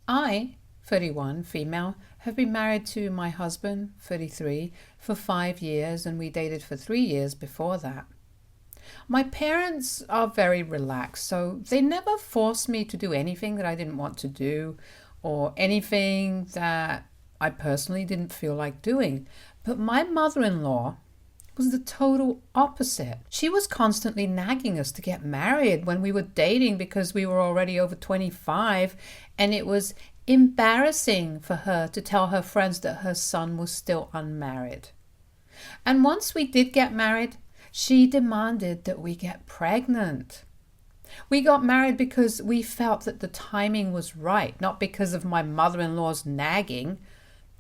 I, 31, female, have been married to my husband, 33, for 5 years, and we dated for 3 years before that. My parents are very relaxed, so they never forced me to do anything that I didn't want to do or anything that I personally didn't feel like doing. But my mother-in-law was the total opposite. She was constantly nagging us to get married when we were dating because we were already over 25, and it was embarrassing for her to tell her friends that her son was still unmarried. And once we did get married, she demanded that we get pregnant. We got married because we felt that the timing was right, not because of my mother-in-law's nagging,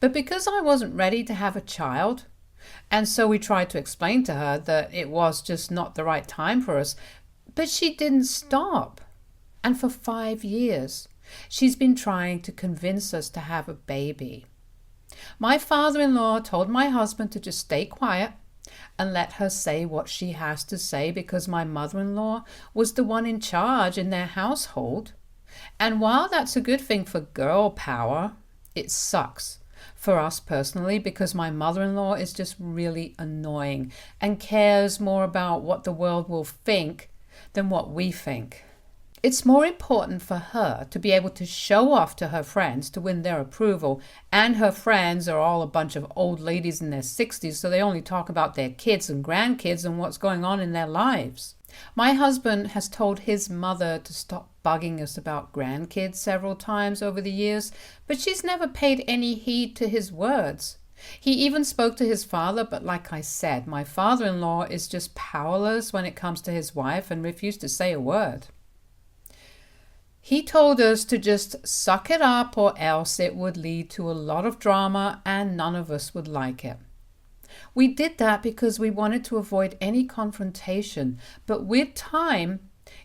but because I wasn't ready to have a child. And so we tried to explain to her that it was just not the right time for us. But she didn't stop. And for 5 years, she's been trying to convince us to have a baby. My father-in-law told my husband to just stay quiet and let her say what she has to say because my mother-in-law was the one in charge in their household. And while that's a good thing for girl power, it sucks for us personally because my mother-in-law is just really annoying and cares more about what the world will think than what we think. It's more important for her to be able to show off to her friends to win their approval, and her friends are all a bunch of old ladies in their 60s, so they only talk about their kids and grandkids and what's going on in their lives. My husband has told his mother to stop bugging us about grandkids several times over the years, but she's never paid any heed to his words. He even spoke to his father, but like I said, my father-in-law is just powerless when it comes to his wife and refused to say a word. He told us to just suck it up or else it would lead to a lot of drama and none of us would like it. We did that because we wanted to avoid any confrontation, but with time,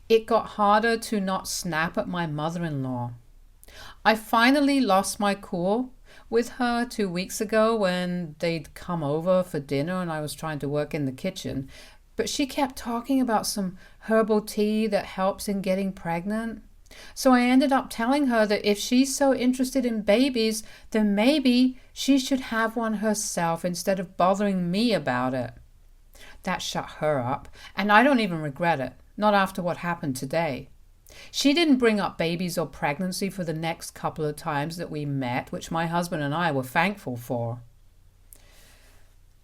it got harder to not snap at my mother-in-law. I finally lost my cool with her 2 weeks ago when they'd come over for dinner and I was trying to work in the kitchen, but she kept talking about some herbal tea that helps in getting pregnant. So I ended up telling her that if she's so interested in babies, then maybe she should have one herself instead of bothering me about it. That shut her up, and I don't even regret it, not after what happened today. She didn't bring up babies or pregnancy for the next couple of times that we met, which my husband and I were thankful for.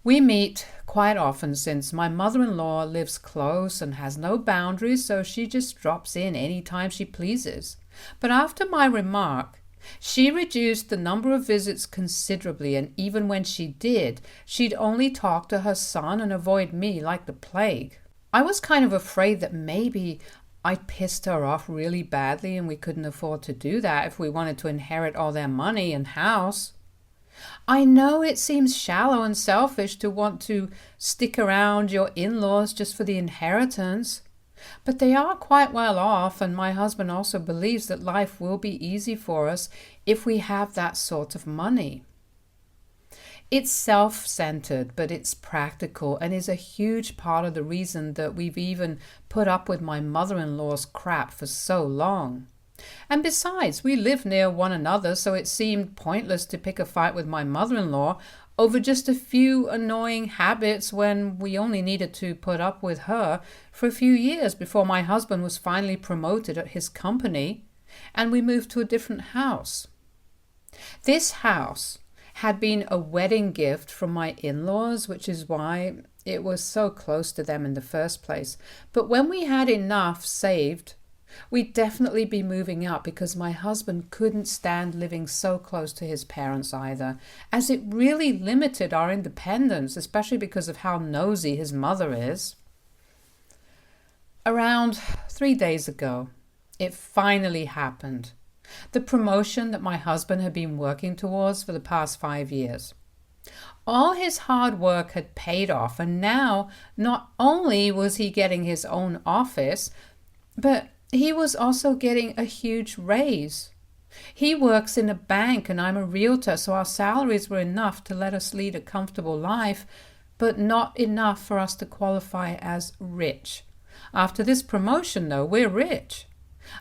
We meet quite often since my mother-in-law lives close and has no boundaries, so she just drops in any time she pleases. But after my remark, she reduced the number of visits considerably, and even when she did, she'd only talk to her son and avoid me like the plague. I was kind of afraid that maybe I pissed her off really badly and we couldn't afford to do that if we wanted to inherit all their money and house. I know it seems shallow and selfish to want to stick around your in-laws just for the inheritance, but they are quite well off, and my husband also believes that life will be easy for us if we have that sort of money. It's self-centered, but it's practical and is a huge part of the reason that we've even put up with my mother-in-law's crap for so long. And besides, we live near one another, so it seemed pointless to pick a fight with my mother-in-law over just a few annoying habits when we only needed to put up with her for a few years before my husband was finally promoted at his company and we moved to a different house. This house had been a wedding gift from my in-laws, which is why it was so close to them in the first place. But when we had enough saved, we'd definitely be moving up because my husband couldn't stand living so close to his parents either, as it really limited our independence, especially because of how nosy his mother is. Around 3 days ago, it finally happened. The promotion that my husband had been working towards for the past 5 years. All his hard work had paid off, and now not only was he getting his own office, but he was also getting a huge raise. He works in a bank and I'm a realtor, so our salaries were enough to let us lead a comfortable life, but not enough for us to qualify as rich. After this promotion, though, we're rich.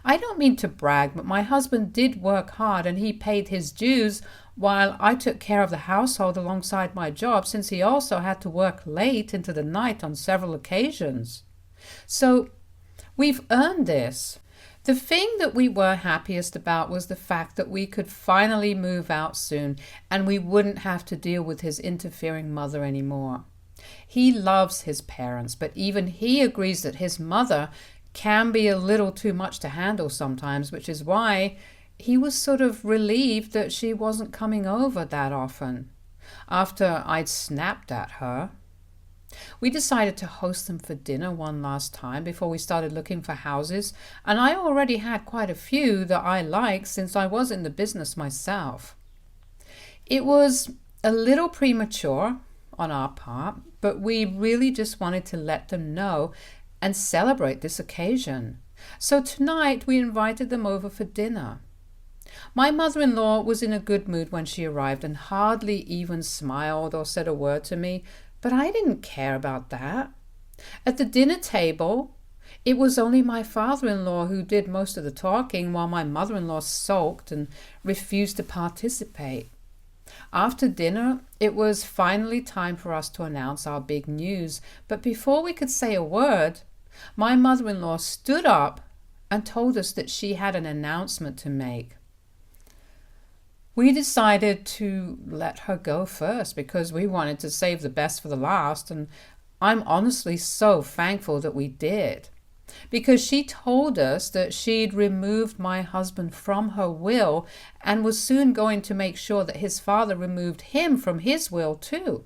I don't mean to brag, but my husband did work hard and he paid his dues while I took care of the household alongside my job, since he also had to work late into the night on several occasions. So we've earned this. The thing that we were happiest about was the fact that we could finally move out soon and we wouldn't have to deal with his interfering mother anymore. He loves his parents, but even he agrees that his mother can be a little too much to handle sometimes, which is why he was sort of relieved that she wasn't coming over that often after I'd snapped at her. We decided to host them for dinner one last time before we started looking for houses, and I already had quite a few that I liked since I was in the business myself. It was a little premature on our part, but we really just wanted to let them know and celebrate this occasion. So tonight we invited them over for dinner. My mother-in-law was in a good mood when she arrived and hardly even smiled or said a word to me, but I didn't care about that. At the dinner table, it was only my father-in-law who did most of the talking, while my mother-in-law sulked and refused to participate. After dinner, it was finally time for us to announce our big news, but before we could say a word, my mother-in-law stood up and told us that she had an announcement to make. We decided to let her go first because we wanted to save the best for the last, and I'm honestly so thankful that we did. Because she told us that she'd removed my husband from her will and was soon going to make sure that his father removed him from his will too.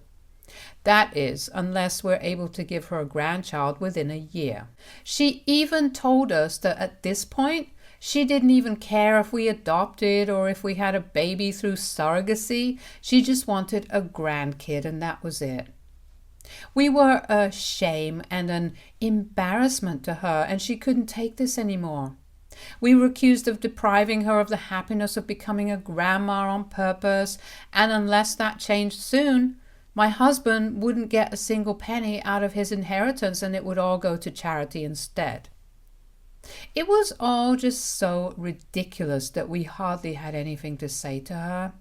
That is, unless we're able to give her a grandchild within a year. She even told us that at this point, she didn't even care if we adopted or if we had a baby through surrogacy. She just wanted a grandkid, and that was it. We were a shame and an embarrassment to her, and she couldn't take this anymore. We were accused of depriving her of the happiness of becoming a grandma on purpose, and unless that changed soon, my husband wouldn't get a single penny out of his inheritance, and it would all go to charity instead. It was all just so ridiculous that we hardly had anything to say to her.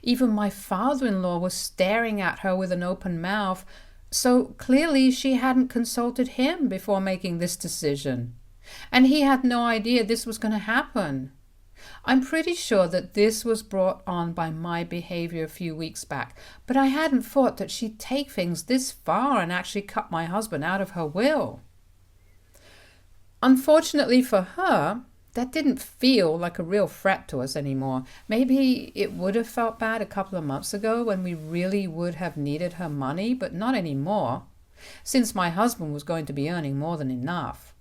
Even my father-in-law was staring at her with an open mouth, so clearly she hadn't consulted him before making this decision. And he had no idea this was going to happen. I'm pretty sure that this was brought on by my behavior a few weeks back, but I hadn't thought that she'd take things this far and actually cut my husband out of her will. Unfortunately for her, that didn't feel like a real threat to us anymore. Maybe it would have felt bad a couple of months ago when we really would have needed her money, but not anymore, since my husband was going to be earning more than enough.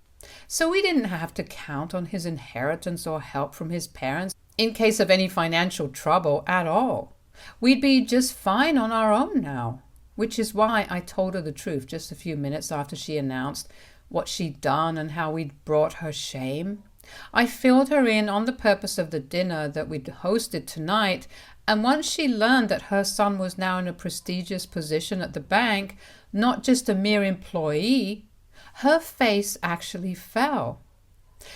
So we didn't have to count on his inheritance or help from his parents in case of any financial trouble at all. We'd be just fine on our own now, which is why I told her the truth just a few minutes after she announced what she'd done and how we'd brought her shame. I filled her in on the purpose of the dinner that we'd hosted tonight, and once she learned that her son was now in a prestigious position at the bank, not just a mere employee, her face actually fell.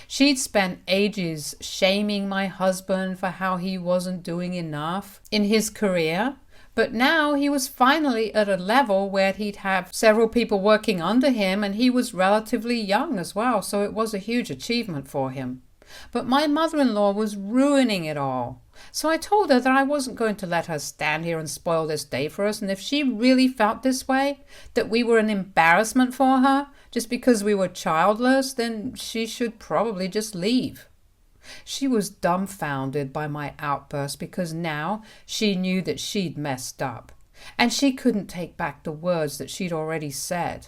She'd spent ages shaming my husband for how he wasn't doing enough in his career, but now he was finally at a level where he'd have several people working under him, and he was relatively young as well, so it was a huge achievement for him. But my mother-in-law was ruining it all. So I told her that I wasn't going to let her stand here and spoil this day for us, and if she really felt this way, that we were an embarrassment for her, just because we were childless, then she should probably just leave. She was dumbfounded by my outburst because now she knew that she'd messed up, and she couldn't take back the words that she'd already said.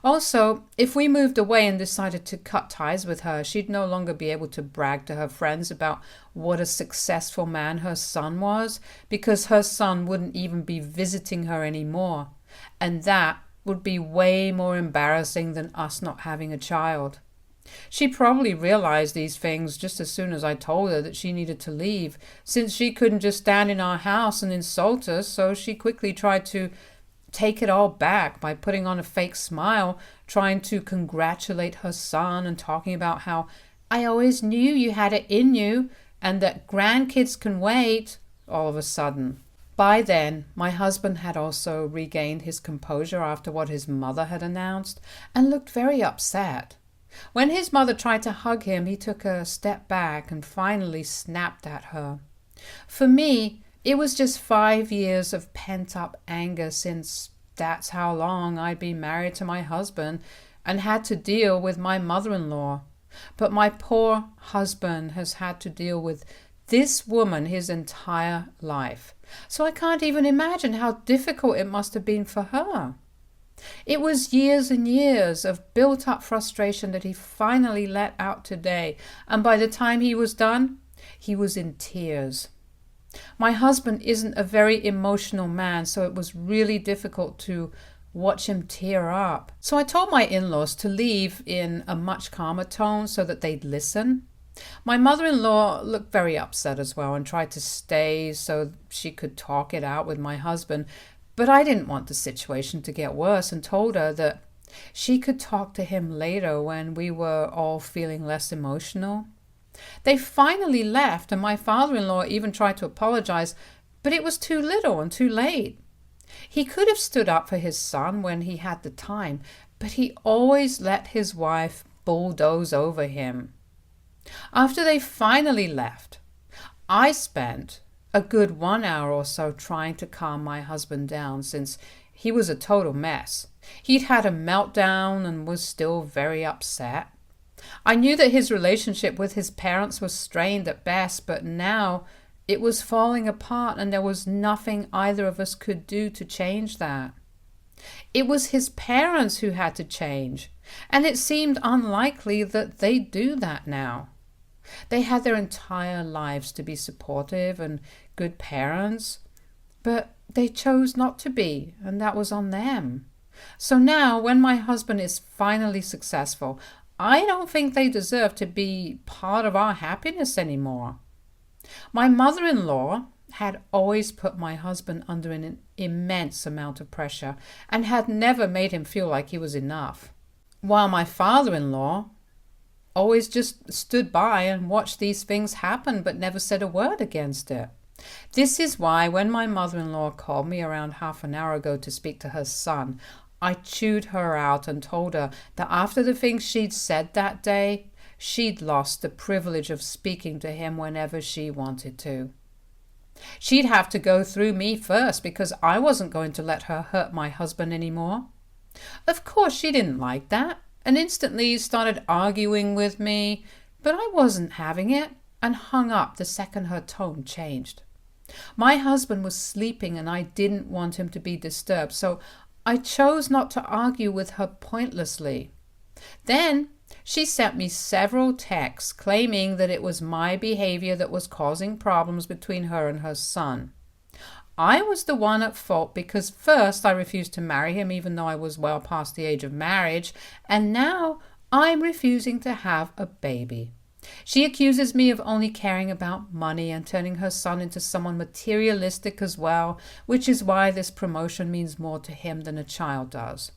Also, if we moved away and decided to cut ties with her, she'd no longer be able to brag to her friends about what a successful man her son was, because her son wouldn't even be visiting her anymore, and that would be way more embarrassing than us not having a child. She probably realized these things just as soon as I told her that she needed to leave, since she couldn't just stand in our house and insult us, so she quickly tried to take it all back by putting on a fake smile, trying to congratulate her son and talking about how I always knew you had it in you and that grandkids can wait, all of a sudden. By then, my husband had also regained his composure after what his mother had announced and looked very upset. When his mother tried to hug him, he took a step back and finally snapped at her. For me, it was just 5 years of pent-up anger since that's how long I'd been married to my husband and had to deal with my mother-in-law. But my poor husband has had to deal with this woman his entire life. So I can't even imagine how difficult it must have been for her. It was years and years of built-up frustration that he finally let out today, and by the time he was done, he was in tears. My husband isn't a very emotional man, so it was really difficult to watch him tear up. So I told my in-laws to leave in a much calmer tone so that they'd listen. My mother-in-law looked very upset as well and tried to stay so she could talk it out with my husband, but I didn't want the situation to get worse and told her that she could talk to him later when we were all feeling less emotional. They finally left, and my father-in-law even tried to apologize, but it was too little and too late. He could have stood up for his son when he had the time, but he always let his wife bulldoze over him. After they finally left, I spent a good 1 hour or so trying to calm my husband down since he was a total mess. He'd had a meltdown and was still very upset. I knew that his relationship with his parents was strained at best, but now it was falling apart and there was nothing either of us could do to change that. It was his parents who had to change, and it seemed unlikely that they'd do that now. They had their entire lives to be supportive and good parents, but they chose not to be, and that was on them. So now, when my husband is finally successful, I don't think they deserve to be part of our happiness anymore. My mother-in-law had always put my husband under an immense amount of pressure and had never made him feel like he was enough, while my father-in-law always just stood by and watched these things happen but never said a word against it. This is why when my mother-in-law called me around half an hour ago to speak to her son, I chewed her out and told her that after the things she'd said that day, she'd lost the privilege of speaking to him whenever she wanted to. She'd have to go through me first because I wasn't going to let her hurt my husband anymore. Of course, she didn't like that and instantly started arguing with me, but I wasn't having it and hung up the second her tone changed. My husband was sleeping and I didn't want him to be disturbed, so I chose not to argue with her pointlessly. Then she sent me several texts claiming that it was my behavior that was causing problems between her and her son. I was the one at fault because first I refused to marry him even though I was well past the age of marriage, and now I'm refusing to have a baby. She accuses me of only caring about money and turning her son into someone materialistic as well, which is why this promotion means more to him than a child does.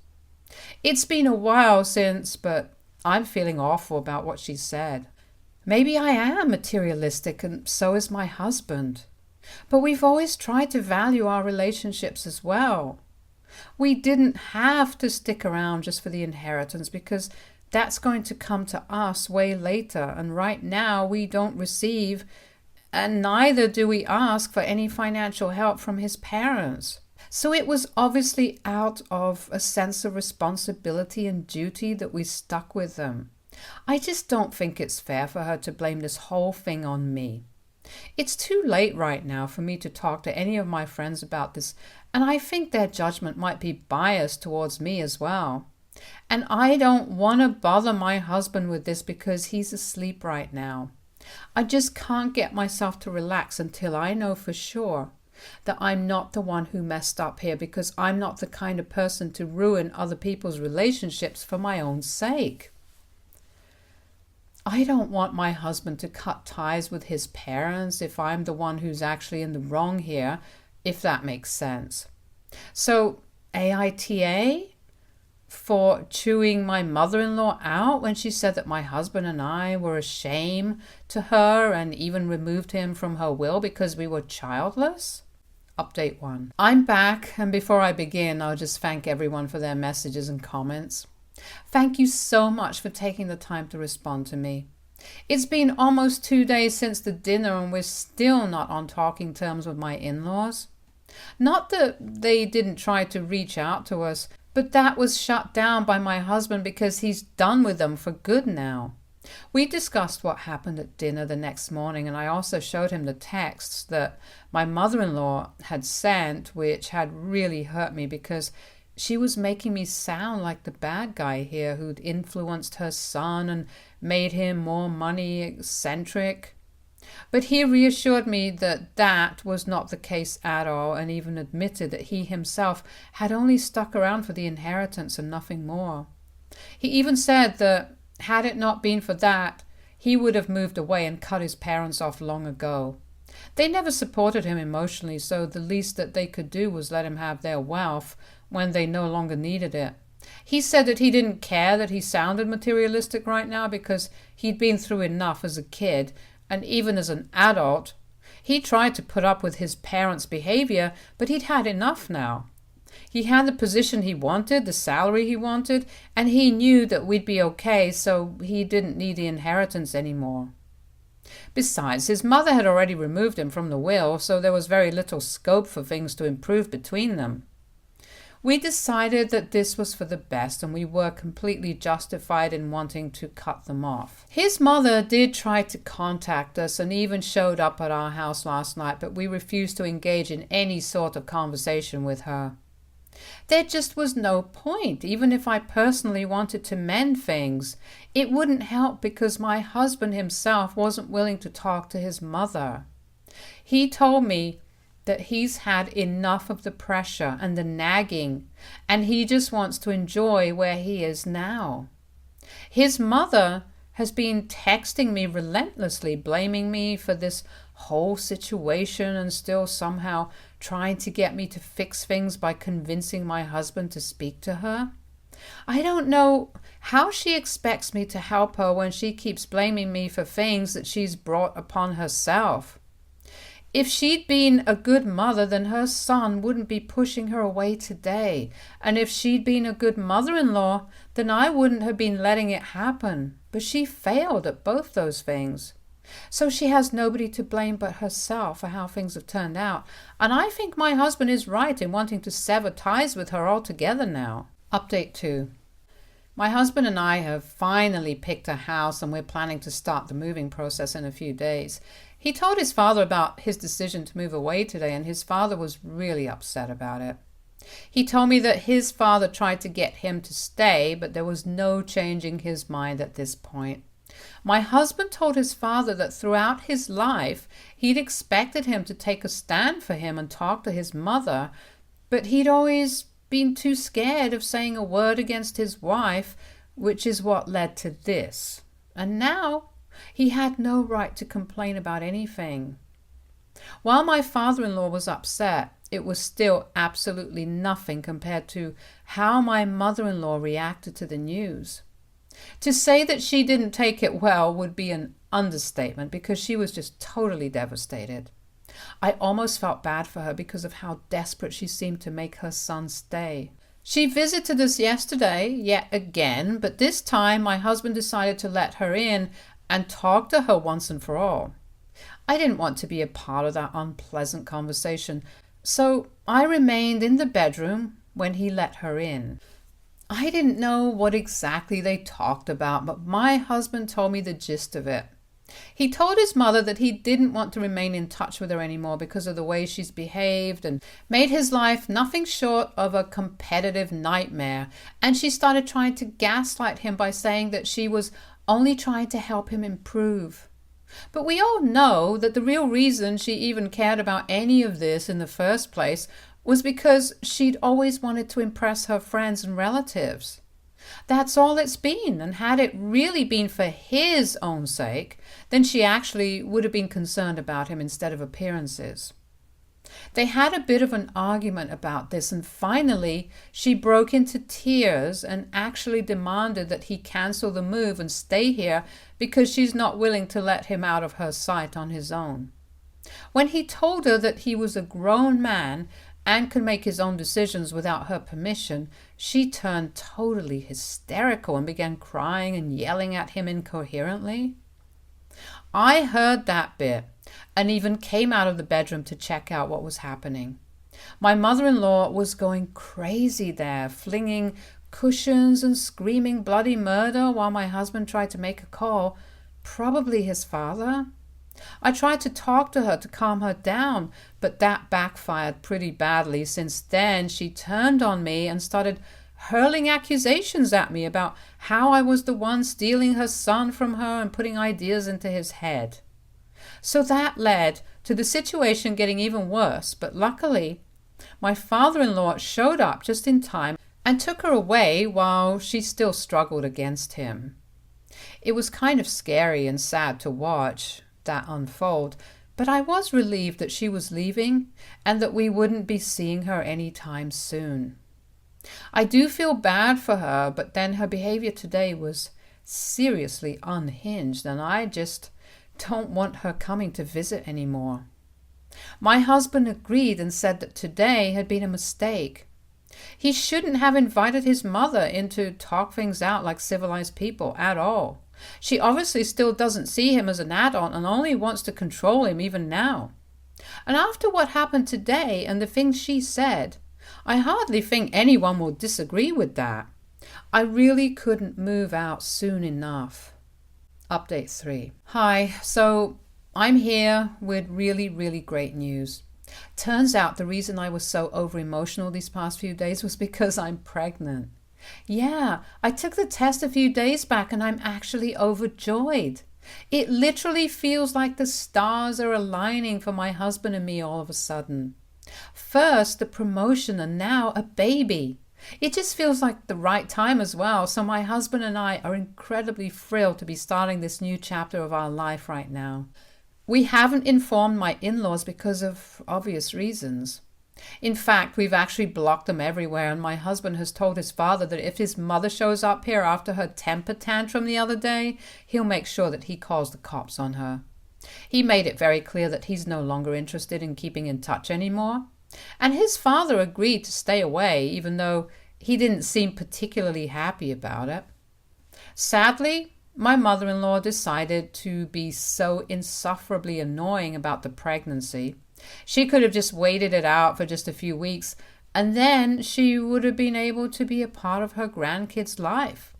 It's been a while since, but I'm feeling awful about what she said. Maybe I am materialistic and so is my husband. But we've always tried to value our relationships as well. We didn't have to stick around just for the inheritance because that's going to come to us way later, and right now we don't receive, and neither do we ask for any financial help from his parents. So it was obviously out of a sense of responsibility and duty that we stuck with them. I just don't think it's fair for her to blame this whole thing on me. It's too late right now for me to talk to any of my friends about this, and I think their judgment might be biased towards me as well. And I don't want to bother my husband with this because he's asleep right now. I just can't get myself to relax until I know for sure that I'm not the one who messed up here, because I'm not the kind of person to ruin other people's relationships for my own sake. I don't want my husband to cut ties with his parents if I'm the one who's actually in the wrong here, if that makes sense. So, AITA? for chewing my mother-in-law out when she said that my husband and I were a shame to her and even removed him from her will because we were childless? Update 1. I'm back, and before I begin, I'll just thank everyone for their messages and comments. Thank you so much for taking the time to respond to me. It's been almost 2 days since the dinner and we're still not on talking terms with my in-laws. Not that they didn't try to reach out to us, but that was shut down by my husband because he's done with them for good now. We discussed what happened at dinner the next morning, and I also showed him the texts that my mother-in-law had sent, which had really hurt me because she was making me sound like the bad guy here who'd influenced her son and made him more money eccentric. But he reassured me that that was not the case at all, and even admitted that he himself had only stuck around for the inheritance and nothing more. He even said that had it not been for that, he would have moved away and cut his parents off long ago. They never supported him emotionally, so the least that they could do was let him have their wealth when they no longer needed it. He said that he didn't care that he sounded materialistic right now because he'd been through enough as a kid, and even as an adult. He tried to put up with his parents' behavior, but he'd had enough now. He had the position he wanted, the salary he wanted, and he knew that we'd be okay, so he didn't need the inheritance anymore. Besides, his mother had already removed him from the will, so there was very little scope for things to improve between them. We decided that this was for the best, and we were completely justified in wanting to cut them off. His mother did try to contact us and even showed up at our house last night, but we refused to engage in any sort of conversation with her. There just was no point. Even if I personally wanted to mend things, it wouldn't help because my husband himself wasn't willing to talk to his mother. He told me that he's had enough of the pressure and the nagging, and he just wants to enjoy where he is now. His mother has been texting me relentlessly, blaming me for this whole situation and still somehow trying to get me to fix things by convincing my husband to speak to her. I don't know how she expects me to help her when she keeps blaming me for things that she's brought upon herself. If she'd been a good mother, then her son wouldn't be pushing her away today. And if she'd been a good mother-in-law, then I wouldn't have been letting it happen. But she failed at both those things. So she has nobody to blame but herself for how things have turned out. And I think my husband is right in wanting to sever ties with her altogether now. Update 2. My husband and I have finally picked a house, and we're planning to start the moving process in a few days. He told his father about his decision to move away today, and his father was really upset about it. He told me that his father tried to get him to stay, but there was no changing his mind at this point. My husband told his father that throughout his life, he'd expected him to take a stand for him and talk to his mother, but he'd always been too scared of saying a word against his wife, which is what led to this. And now he had no right to complain about anything. While my father-in-law was upset, it was still absolutely nothing compared to how my mother-in-law reacted to the news. To say that she didn't take it well would be an understatement because she was just totally devastated. I almost felt bad for her because of how desperate she seemed to make her son stay. She visited us yesterday, yet again, but this time my husband decided to let her in and talk to her once and for all. I didn't want to be a part of that unpleasant conversation, so I remained in the bedroom when he let her in. I didn't know what exactly they talked about, but my husband told me the gist of it. He told his mother that he didn't want to remain in touch with her anymore because of the way she's behaved and made his life nothing short of a competitive nightmare, and she started trying to gaslight him by saying that she was only trying to help him improve. But we all know that the real reason she even cared about any of this in the first place was because she'd always wanted to impress her friends and relatives. That's all it's been, and had it really been for his own sake, then she actually would have been concerned about him instead of appearances. They had a bit of an argument about this, and finally she broke into tears and actually demanded that he cancel the move and stay here because she's not willing to let him out of her sight on his own. When he told her that he was a grown man and could make his own decisions without her permission, she turned totally hysterical and began crying and yelling at him incoherently. I heard that bit and even came out of the bedroom to check out what was happening. My mother-in-law was going crazy there, flinging cushions and screaming bloody murder while my husband tried to make a call, probably his father. I tried to talk to her to calm her down, but that backfired pretty badly, since then she turned on me and started hurling accusations at me about how I was the one stealing her son from her and putting ideas into his head. So that led to the situation getting even worse, but luckily my father-in-law showed up just in time and took her away while she still struggled against him. It was kind of scary and sad to watch that unfold, but I was relieved that she was leaving and that we wouldn't be seeing her anytime soon. I do feel bad for her, but then her behavior today was seriously unhinged, and I just don't want her coming to visit anymore. My husband agreed and said that today had been a mistake. He shouldn't have invited his mother in to talk things out like civilized people at all. She obviously still doesn't see him as an adult and only wants to control him even now. And after what happened today and the things she said, I hardly think anyone will disagree with that. I really couldn't move out soon enough. Update 3. Hi, so I'm here with really great news. Turns out the reason I was so over-emotional these past few days was because I'm pregnant. Yeah, I took the test a few days back and I'm actually overjoyed. It literally feels like the stars are aligning for my husband and me all of a sudden. First the promotion and now a baby. It just feels like the right time as well, so my husband and I are incredibly thrilled to be starting this new chapter of our life right now. We haven't informed my in-laws because of obvious reasons. In fact, we've actually blocked them everywhere, and my husband has told his father that if his mother shows up here after her temper tantrum the other day, he'll make sure that he calls the cops on her. He made it very clear that he's no longer interested in keeping in touch anymore. And his father agreed to stay away, even though he didn't seem particularly happy about it. Sadly, my mother-in-law decided to be so insufferably annoying about the pregnancy. She could have just waited it out for just a few weeks, and then she would have been able to be a part of her grandkids' life.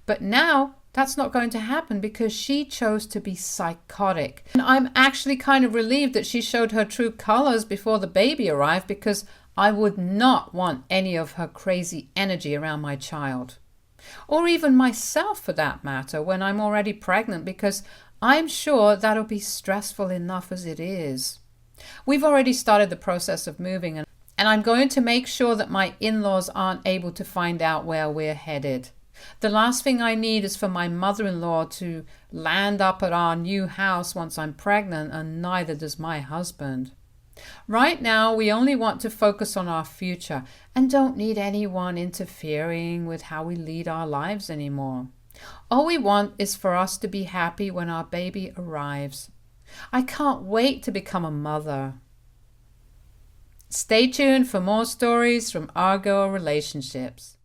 But now that's not going to happen because she chose to be psychotic. And I'm actually kind of relieved that she showed her true colors before the baby arrived, because I would not want any of her crazy energy around my child. Or even myself for that matter when I'm already pregnant, because I'm sure that'll be stressful enough as it is. We've already started the process of moving, and I'm going to make sure that my in-laws aren't able to find out where we're headed. The last thing I need is for my mother-in-law to land up at our new house once I'm pregnant, and neither does my husband. Right now, we only want to focus on our future and don't need anyone interfering with how we lead our lives anymore. All we want is for us to be happy when our baby arrives. I can't wait to become a mother. Stay tuned for more stories from Argo Relationships.